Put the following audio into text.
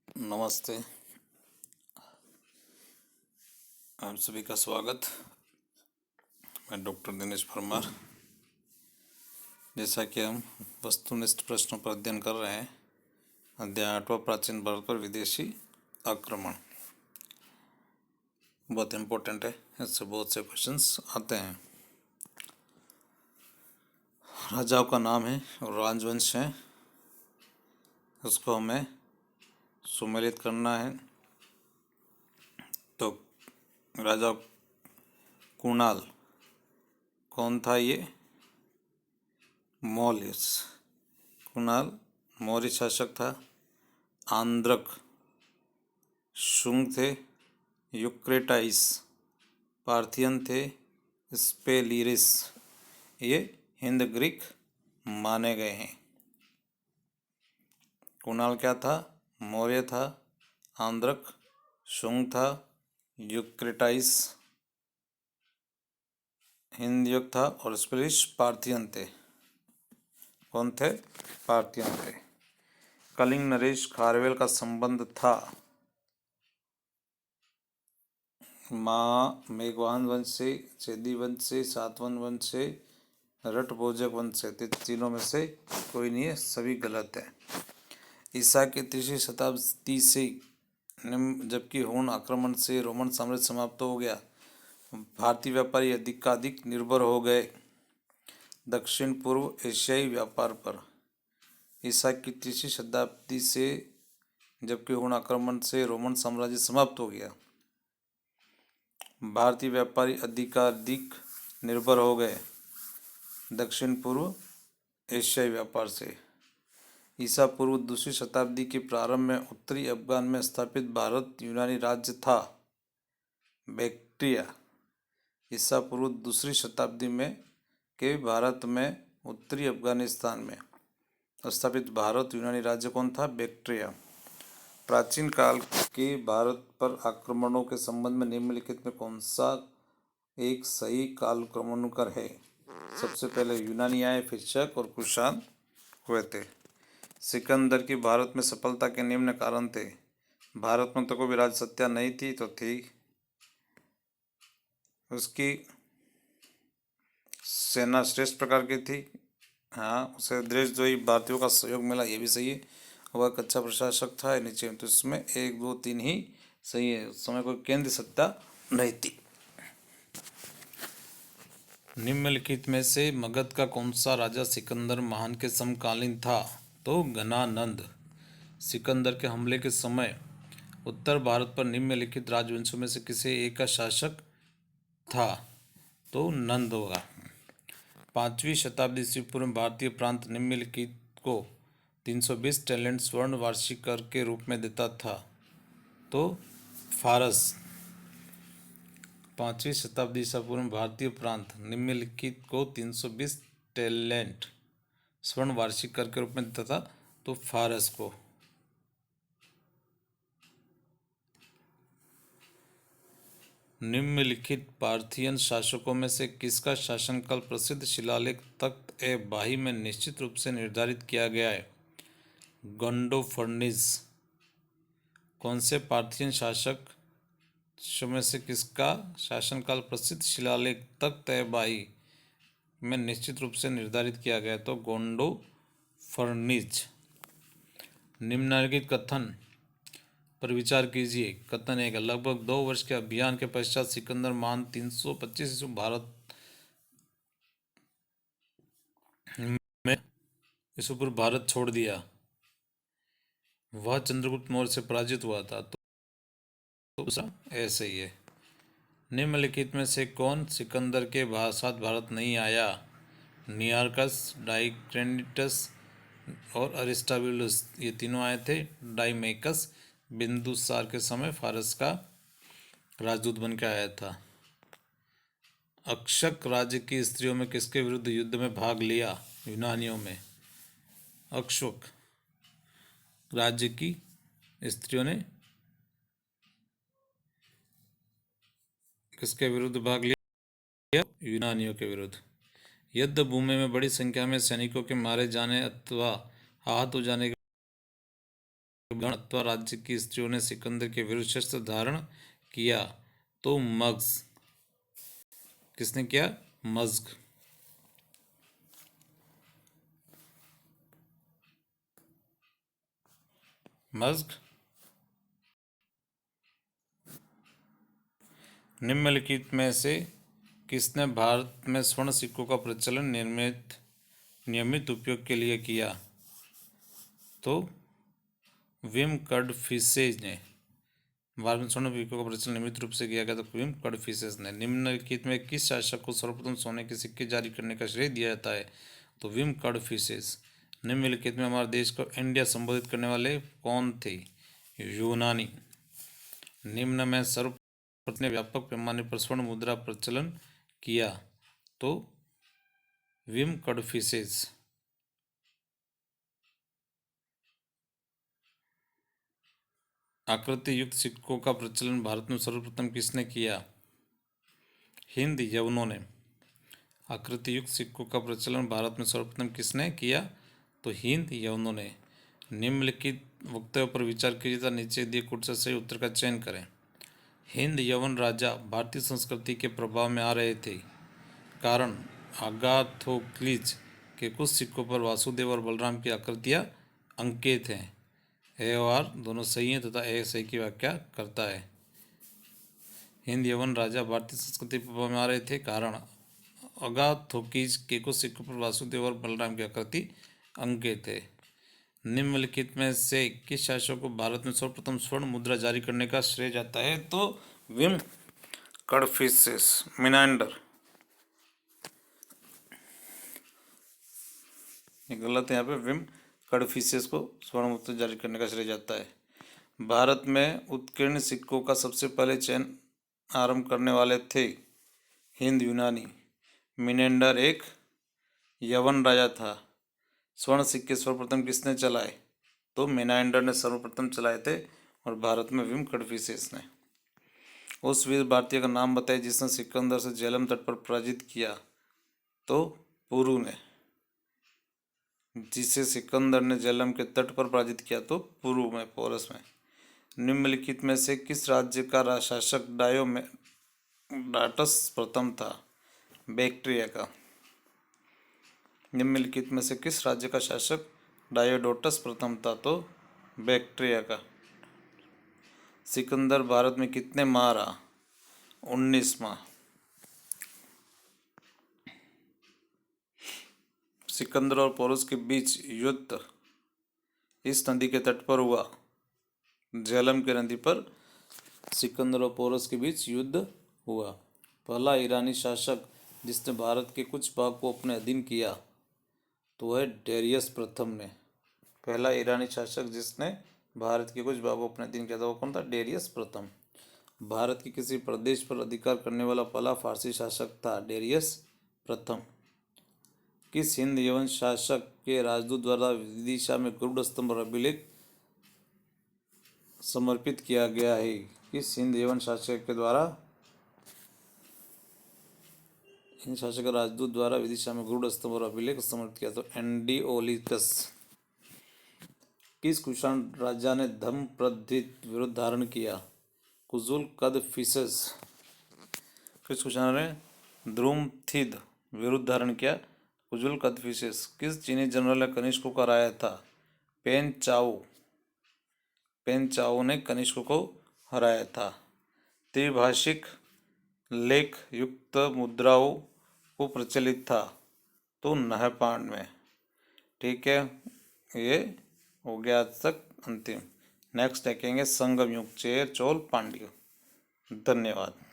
नमस्ते। आप सभी का स्वागत। मैं डॉक्टर दिनेश परमार। जैसा कि हम वस्तुनिष्ठ प्रश्नों पर अध्ययन कर रहे हैं, अध्याय 8वां प्राचीन भारत पर विदेशी आक्रमण बहुत इम्पोर्टेंट है। इससे बहुत से क्वेश्चंस आते हैं। राजाओं का नाम है और राजवंश है, उसको हमें सुमेलित करना है। तो राजा कुणाल कौन था? ये मौर्य। कुणाल मौर्य शासक था। आंद्रक शुंग थे। यूक्रेटाइस पार्थियन थे। स्पेलिरिस ये हिंद ग्रीक माने गए हैं। कुणाल क्या था? मौर्य था। आंद्रक शुंग था। यूक्रेटाइस हिंद युग था और स्पेलिस पार्थियन थे। कौन थे? पार्थियन थे। कलिंग नरेश खारवेल का संबंध था माँ मेघवान वंश से, चेदी वंश से, सातवाहन वंश से, रटभोजक वंश से। तीनों में से कोई नहीं है, सभी गलत है। ईसा की तीसरी शताब्दी से जबकि हूण आक्रमण से रोमन साम्राज्य समाप्त हो गया, भारतीय व्यापारी अधिकाधिक निर्भर हो गए दक्षिण पूर्व एशियाई व्यापार पर। ईसा की तीसरी शताब्दी से जबकि हूण आक्रमण से रोमन साम्राज्य समाप्त हो गया, भारतीय व्यापारी अधिकाधिक निर्भर हो गए दक्षिण पूर्व एशियाई व्यापार से। ईसा पूर्व दूसरी शताब्दी के प्रारंभ में उत्तरी अफगान में स्थापित भारत यूनानी राज्य था बैक्ट्रिया। ईसा पूर्व दूसरी शताब्दी में के भारत में उत्तरी अफगानिस्तान में स्थापित भारत यूनानी राज्य कौन था? बैक्ट्रिया। प्राचीन काल के भारत पर आक्रमणों के संबंध में निम्नलिखित में कौन सा एक सही कालक्रमानुसार है? सबसे पहले यूनानी आए, फिर शक और कुषाण हुए थे। सिकंदर की भारत में सफलता के निम्न कारण थे। भारत में तो कोई राजसत्ता नहीं थी तो थी, उसकी सेना श्रेष्ठ प्रकार की थी। हाँ, उसे देशद्रोही भारतीयों का सहयोग मिला, ये भी सही है। वह एक अच्छा प्रशासक था नीचे, तो इसमें 1, 2, 3 ही सही है। उस समय कोई केंद्र सत्ता नहीं थी। निम्नलिखित में से मगध का कौन सा राजा सिकंदर महान के समकालीन था? तो घनानंद। सिकंदर के हमले के समय उत्तर भारत पर निम्नलिखित राजवंशों में से किसी एक का शासक था? तो नंद होगा। 5वीं शताब्दी ईस्वी पूर्व में भारतीय प्रांत निम्नलिखित को 320 टैलेंट स्वर्ण वार्षिक कर के रूप में देता था? तो फारस। 5वीं शताब्दी ईसा पूर्व में भारतीय प्रांत निम्नलिखित को 320 टैलेंट स्वर्ण वार्षिक कर के रूप में देता था? तो फारस को। निम्नलिखित पार्थियन शासकों में से किसका शासनकाल प्रसिद्ध शिलालेख तख्त ए बाही में निश्चित रूप से निर्धारित किया गया है? गोंडोफर्निस। कौन से पार्थियन शासक में से किसका शासनकाल प्रसिद्ध शिलालेख तख्त ए बाही में निश्चित रूप से निर्धारित किया गया? तो गोंडोफर्निस। निम्नलिखित कथन पर विचार कीजिए। कथन 1, लगभग 2 वर्ष के अभियान के पश्चात सिकंदर महान 325 ईस्वी भारत में ईसा पूर्व भारत छोड़ दिया। वह चंद्रगुप्त मौर्य से पराजित हुआ था। तो दूसरा ऐसे ही है। निम्नलिखित में से कौन सिकंदर के साथ भारत नहीं आया? नियार्कस, डाइक्रेटिस और अरिस्टाबिलस, ये तीनों आए थे। डाइमेकस बिंदुसार के समय फारस का राजदूत बन के आया था। अक्षक राज्य की स्त्रियों में किसके विरुद्ध युद्ध में भाग लिया? यूनानियों में। अक्षक राज्य की स्त्रियों ने किसके विरुद्ध भाग लिया? यूनानियों के विरुद्ध। युद्ध भूमि में बड़ी संख्या में सैनिकों के मारे जाने अथवा आहत हो जाने के गण अथवा राज्य की स्त्रियों ने सिकंदर के विरुद्ध शस्त्र धारण किया तो मग्ज। किसने किया? मज्ग। मज्ग। निम्नलिखित में से किसने भारत में स्वर्ण सिक्कों का प्रचलन नियमित उपयोग के लिए किया? तो विम कडफिसेस ने। भारत में स्वर्ण सिक्कों का प्रचलन नियमित रूप से किया गया तो विम कडफिसेस ने। निम्नलिखित में किस शासक को सर्वप्रथम सोने के सिक्के जारी करने का श्रेय दिया जाता है? तो विम कडफिसेस। निम्नलिखित में हमारे देश को इंडिया संबोधित करने वाले कौन थे? यूनानी। निम्न में सर्वप्रथम ने व्यापक पैमाने पर स्वर्ण मुद्रा प्रचलन किया तो विम कडफिसेस। आकृति युक्त सिक्कों का प्रचलन भारत में सर्वप्रथम किसने किया? हिंद यवनों ने। आकृति युक्त सिक्कों का प्रचलन भारत में सर्वप्रथम किसने किया? तो हिंद यवनों ने। निम्नलिखित वक्तव्य पर विचार कीजिए तथा नीचे दिए कुछ से सही उत्तर का चयन करें। हिंद यवन राजा भारतीय संस्कृति के प्रभाव में आ रहे थे। कारण अगाथोक्लिज के कुछ सिक्कों पर वासुदेव और बलराम की आकृतियाँ अंकित हैं। ए और आर दोनों सही हैं तथा ए सही की व्याख्या करता है। हिंद यवन राजा भारतीय संस्कृति के प्रभाव में आ रहे थे। कारण अगाथोक्लिज के कुछ सिक्कों पर वासुदेव और बलराम की आकृति अंकित है। निम्नलिखित में से किस शासक को भारत में सर्वप्रथम स्वर्ण मुद्रा जारी करने का श्रेय जाता है? तो विम कडफिसेस। मिनांडर। ये गलत है, यहाँ पे विम कडफिसेस को स्वर्ण मुद्रा जारी करने का श्रेय जाता है। भारत में उत्कीर्ण सिक्कों का सबसे पहले चयन आरंभ करने वाले थे हिंद यूनानी। मिनेंडर एक यवन राजा था। स्वर्ण सिक्के सर्वप्रथम किसने चलाए? तो मिनांडर ने सर्वप्रथम चलाए थे और भारत में विम कडफिसेस ने। उस वीर भारतीय का नाम बताइए जिसने सिकंदर से झेलम तट पर पराजित किया? तो पुरु ने। जिसे सिकंदर ने झेलम के तट पर पराजित किया तो पुरु में, पोरस में। निम्नलिखित में से किस राज्य का शासक डायोमेडाटस प्रथम था? बैक्ट्रिया का। निम्नलिखित में से किस राज्य का शासक डायोडोटस प्रथम था? तो बैक्ट्रिया का। सिकंदर भारत में कितने माह रहा? 19 माह। सिकंदर और पोरस के बीच युद्ध इस नदी के तट पर हुआ। झेलम की नदी पर सिकंदर और पोरस के बीच युद्ध हुआ। पहला ईरानी शासक जिसने भारत के कुछ भाग को अपने अधीन किया तो वह डेरियस प्रथम ने। पहला ईरानी शासक जिसने भारत के कुछ भागों को अपने अधीन किया था वो कौन था? डेरियस प्रथम। भारत के किसी प्रदेश पर अधिकार करने वाला पहला फारसी शासक था डेरियस प्रथम। किस हिंद यवन शासक के राजदूत द्वारा विदिशा में गरुड़ स्तंभ और अभिलेख समर्पित किया गया है? किस हिंद यवन शासक के द्वारा हिंद शासक राजदूत द्वारा विदिशा में गरुड़ स्तंभ और अभिलेख समर्पित किया? तो एंडिओलिकस। किस कुषाण राजा ने धम्मपद्भिद विरुद्ध धारण किया? कुजुल कदफिसेस। किस कुषाण ने द्रुमथिद विरुद्ध धारण किया? कुजुल कदफिसेस। किस चीनी जनरल ने कनिष्क को हराया था? पेन चाओ। पेन चाओ ने कनिष्क को हराया था। त्रिभाषिक लेख युक्त मुद्राओं को प्रचलित था तो नहपाण में। ठीक है, ये हो गया आज तक अंतिम। नेक्स्ट देखेंगे संगम युग, चेर चोल पांड्य। धन्यवाद।